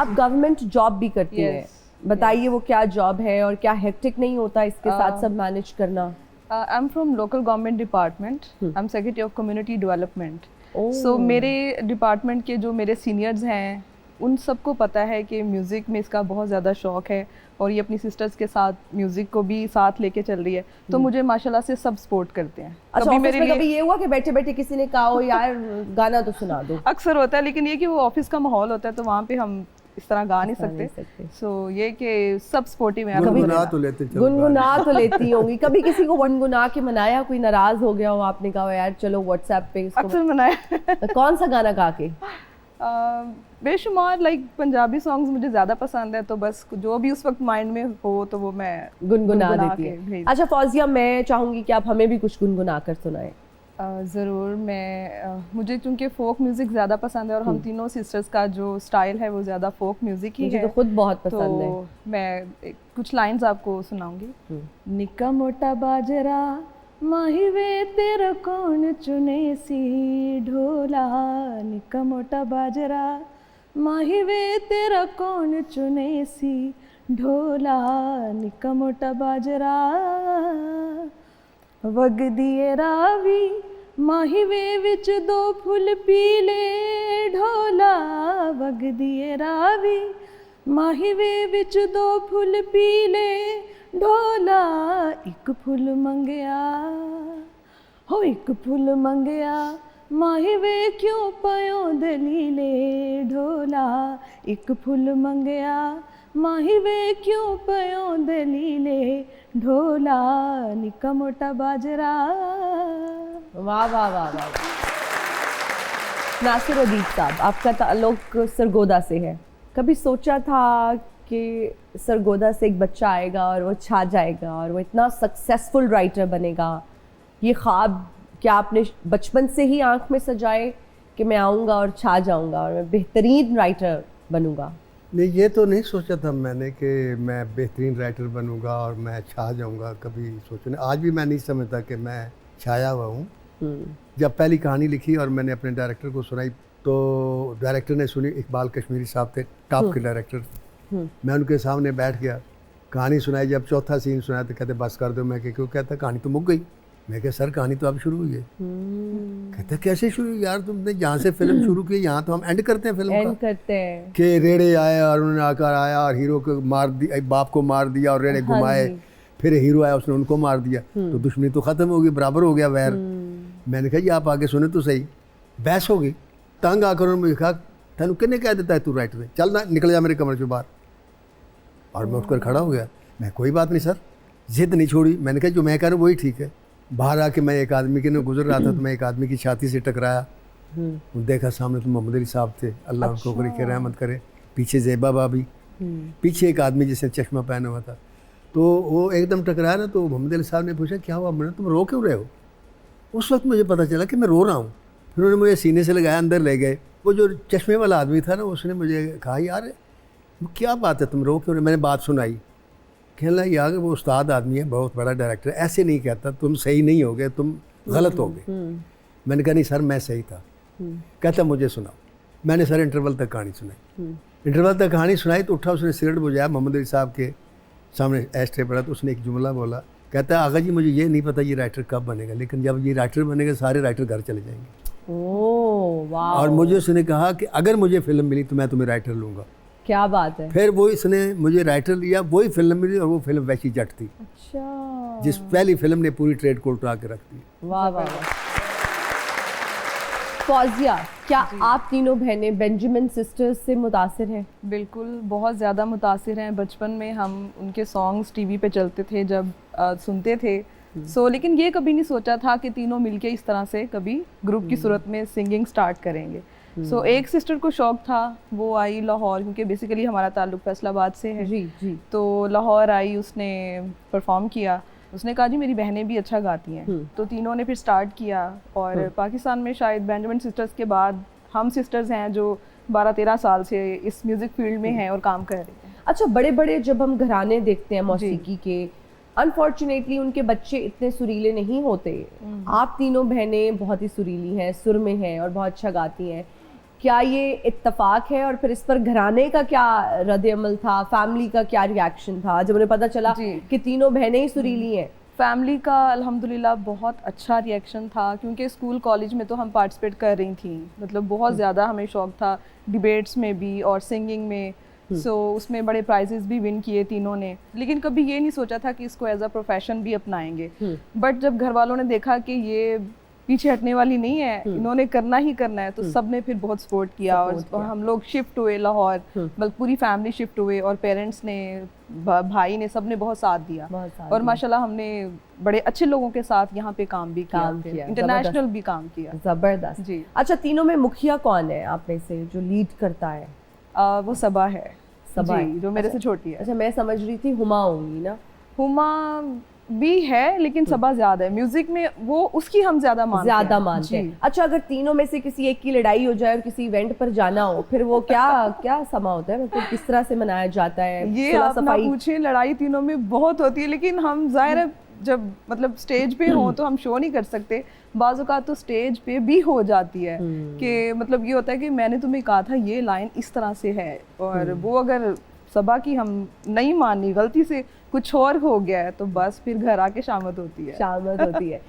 आप government job भी करती हैं, बताइए वो क्या जॉब है और क्या हेक्टिक नहीं होता इसके साथ सब मैनेज करना? I am from local government department, I am secretary of community development. So मेरे डिपार्टमेंट के जो मेरे सीनियर्स हैं उन सबको पता है कि म्यूज़िक में इसका बहुत ज़्यादा शौक़ है और ये अपनी सिस्टर्स के साथ म्यूज़िक को भी साथ लेके चल रही है, तो मुझे माशाल्लाह से सब सपोर्ट करते हैं। अच्छा, कभी मेरे लिए कभी ये हुआ कि बैठे बैठे किसी ने कहा हो यार गाना तो सुना दो? अक्सर होता है, लेकिन ये कि वो ऑफिस का माहौल होता है तो वहाँ पे हम इस तरह गा नहीं सकते। सो ये कि सब सपोर्टिव हैं। गुनगुना तो लेती होंगी, कभी किसी को गुनगुना के मनाया, कोई नाराज हो गया हो, आपने कहा यार चलो व्हाट्सएप पे? अक्सर मनाया। कौन सा गाना गा के? बेशुमार लाइक पंजाबी सॉन्ग्स मुझे ज़्यादा पसंद है, तो बस जो भी उस वक्त माइंड में हो तो वो मैं गुनगुना देती है। अच्छा फौजिया, मैं चाहूँगी कि आप हमें भी कुछ गुनगुना कर सुनाएं। ज़रूर। मुझे चूँकि फोक म्यूज़िक ज़्यादा पसंद है और हम तीनों सिस्टर्स का जो स्टाइल है वो ज़्यादा फोक म्यूज़िक ही है। मुझे तो खुद बहुत पसंद है। तो मैं कुछ लाइंस आपको सुनाऊंगी। निक्का मोटा बाजरा माही वे तेरा कौन चुने सी ढोला, निक्का मोटा बाजरा माही वे तेरा कौन चुने सी ढोला, निक्का मोटा बाजरा वग दिए रावी माही वे विच दो फुल पीले ढोला, वग दिए रावी माही वे विच दो फुल पीले ढोला, एक फुल मंगया हो एक फुल मंगया माही वे क्यों पयो दलीले ढोला, एक फुल मंगया माही वे क्यों पयो दलीले ढोला, निक्का मोटा बाजरा। वाह वाह वाह वाह। नासिर अदीब साहब, आपका ताल्लुक सरगोदा से है, कभी सोचा था कि सरगोदा से एक बच्चा आएगा और वो छा जाएगा और वो इतना सक्सेसफुल राइटर बनेगा? ये ख्वाब क्या आपने बचपन से ही आंख में सजाए कि मैं आऊँगा और छा जाऊँगा और मैं बेहतरीन राइटर बनूँगा? नहीं, ये तो नहीं सोचा था मैंने कि मैं बेहतरीन राइटर बनूंगा और मैं छा जाऊंगा, कभी सोचा नहीं। आज भी मैं नहीं समझता कि मैं छाया हुआ हूँ। जब पहली कहानी लिखी और मैंने अपने डायरेक्टर को सुनाई तो डायरेक्टर ने सुनी, इकबाल कश्मीरी साहब थे टॉप के डायरेक्टर। मैं उनके सामने बैठ गया, कहानी सुनाई, जब चौथा सीन सुनाया तो कहते बस कर दो। मैं क्यों? कहता कहानी तो मुक गई। मैं कहा सर कहानी तो अब शुरू हुई है। कहते कैसे शुरू? यार तुमने जहाँ से फिल्म शुरू की यहाँ तो हम एंड करते हैं फिल्म एंड करते हैं कि रेड़े आए और उन्होंने आकर आया और हीरो को मार दिया, बाप को मार दिया और रेड़े घुमाए, फिर हीरो आया उसने उनको मार दिया, तो दुश्मनी तो ख़त्म हो गई, बराबर हो गया वैर। मैंने कहा जी आप आगे सुने तो सही। बहस हो गई, तंग आकर उन्होंने मुझे कहा तेन किन्ने कह देता है तू राइटर है, चल ना निकल जा मेरे कमरे से बाहर। और मैं उठकर खड़ा हो गया। मैं कोई बात नहीं सर, जिद नहीं छोड़ी। मैंने कहा जो मैं कह रहा हूँ वही ठीक है। बाहर आके मैं एक आदमी के ने गुजर रहा था तो मैं एक आदमी की छाती से टकराया, देखा सामने तो मोहम्मद अली साहब थे, अल्लाह उनको बड़ी रहमत करे, पीछे ज़ेबा भाभी, पीछे एक आदमी जिसने चश्मा पहना हुआ था। तो वो एकदम टकराया ना, तो मोहम्मद अली साहब ने पूछा क्या हुआ? मैंने तुम रो क्यों रहे हो? उस वक्त मुझे पता चला कि मैं रो रहा हूँ। फिर उन्होंने मुझे सीने से लगाया, अंदर ले गए। वो जो चश्मे वाला आदमी था ना, उसने मुझे कहा यार क्या बात है तुम रो क्यों रहे? मैंने बात सुनाई। कहना यार वो उस्ताद आदमी है, बहुत बड़ा डायरेक्टर, ऐसे नहीं कहता, तुम सही नहीं हो गए, तुम गलत हो गए। मैंने कहा नहीं सर मैं सही था। कहता मुझे सुनाओ। मैंने सर इंटरवल तक कहानी सुनाई। इंटरवल तक कहानी सुनाई तो उठा, उसने सिगरेट बुझाया, मोहम्मद अली साहब के सामने एस्ट्रे पड़ा, तो उसने एक जुमला बोला, कहता आगा जी मुझे ये नहीं पता ये राइटर कब बनेगा, लेकिन जब ये राइटर बनेगा सारे राइटर घर चले जाएंगे। ओह वाह। और मुझे उसने कहा कि अगर मुझे फिल्म मिली तो मैं तुम्हें राइटर लूँगा। क्या बात है। फिर वो इसने मुझे राइटर लिया, वही फिल्म मिली और वो फिल्म वैसी जट थी। अच्छा। जिस पहली फिल्म ने पूरी ट्रेड को उठा के रख दी। वाह वाह वाह। फौजिया, क्या आप तीनों बहनें बेंजामिन सिस्टर्स से मुतासिर हैं? बिल्कुल, बहुत ज़्यादा मुतासिर हैं। बचपन में हम उनके सॉन्ग्स टीवी पे चलते थे जब सुनते थे। लेकिन ये कभी नहीं सोचा था कि तीनों मिलके इस तरह से कभी ग्रुप की सूरत में सिंगिंग स्टार्ट करेंगे। एक सिस्टर को शौक था, वो आई लाहौर, क्योंकि बेसिकली हमारा ताल्लुक फैसलाबाद से है। जी। तो लाहौर आई, उसने परफॉर्म किया, उसने कहा जी मेरी बहनें भी अच्छा गाती हैं। तो तीनों ने फिर स्टार्ट किया और पाकिस्तान में शायद बेंजामिन सिस्टर्स के बाद हम सिस्टर्स हैं जो 12-13 साल से इस म्यूज़िक फील्ड में हैं और काम कर रहे हैं। अच्छा, बड़े बड़े जब हम घराने देखते हैं मौसीकी के, अनफॉर्चुनेटली उनके बच्चे इतने सुरीले नहीं होते। आप तीनों बहनें बहुत ही सुरीली हैं, सुर में हैं और बहुत अच्छा गाती हैं। क्या ये इत्तेफाक है और फिर इस पर घराने का क्या रद्द-ए-अमल था, फैमिली का क्या रिएक्शन था जब उन्हें पता चला जी। कि तीनों बहनें ही सुरीली हैं? फैमिली का अल्हम्दुलिल्लाह बहुत अच्छा रिएक्शन था, क्योंकि स्कूल कॉलेज में तो हम पार्टिसिपेट कर रही थी, मतलब बहुत ज़्यादा हमें शौक था डिबेट्स में भी और सिंगिंग में। सो उसमें बड़े प्राइजेस भी विन किए तीनों ने, लेकिन कभी ये नहीं सोचा था कि इसको एज अ प्रोफेशन भी अपनाएंगे। बट जब घर वालों ने देखा कि ये पीछे हटने वाली नहीं है, इन्होंने करना ही करना है, तो सब ने फिर बहुत सपोर्ट किया और हम लोग शिफ्ट हुए लाहौर, बल्कि पूरी फैमिली शिफ्ट हुए और पेरेंट्स ने, भाई ने, सब ने बहुत साथ दिया। और माशाल्लाह हमने बड़े अच्छे लोगों के साथ यहाँ पे काम भी किया, इंटरनेशनल भी काम किया। जबरदस्त जी। अच्छा, तीनों में मुखिया कौन है आप में से जो लीड करता है? वो सबा है, सबा जी, है। जो मेरे से छोटी है। अच्छा, मैं समझ रही थी हुमा होंगी ना? हुमा भी है, लेकिन सबा ज्यादा है म्यूजिक में, वो उसकी हम ज्यादा मानते मानते हैं। अच्छा, अगर तीनों में से किसी एक की लड़ाई हो जाए और किसी इवेंट पर जाना हो, फिर वो क्या समा होता है, मतलब किस तरह से मनाया जाता है? ये आप ना पूछे, लड़ाई तीनों में बहुत होती है, लेकिन हम जाहिर है जब मतलब स्टेज पे हो तो हम शो नहीं कर सकते, बाज़ औक़ात तो स्टेज पे भी हो जाती है कि मतलब ये होता है कि मैंने तुम्हें कहा था ये लाइन इस तरह से है, और वो अगर सबा की हम नहीं मानी, गलती से कुछ और हो गया है, तो बस फिर घर आके शामत होती है।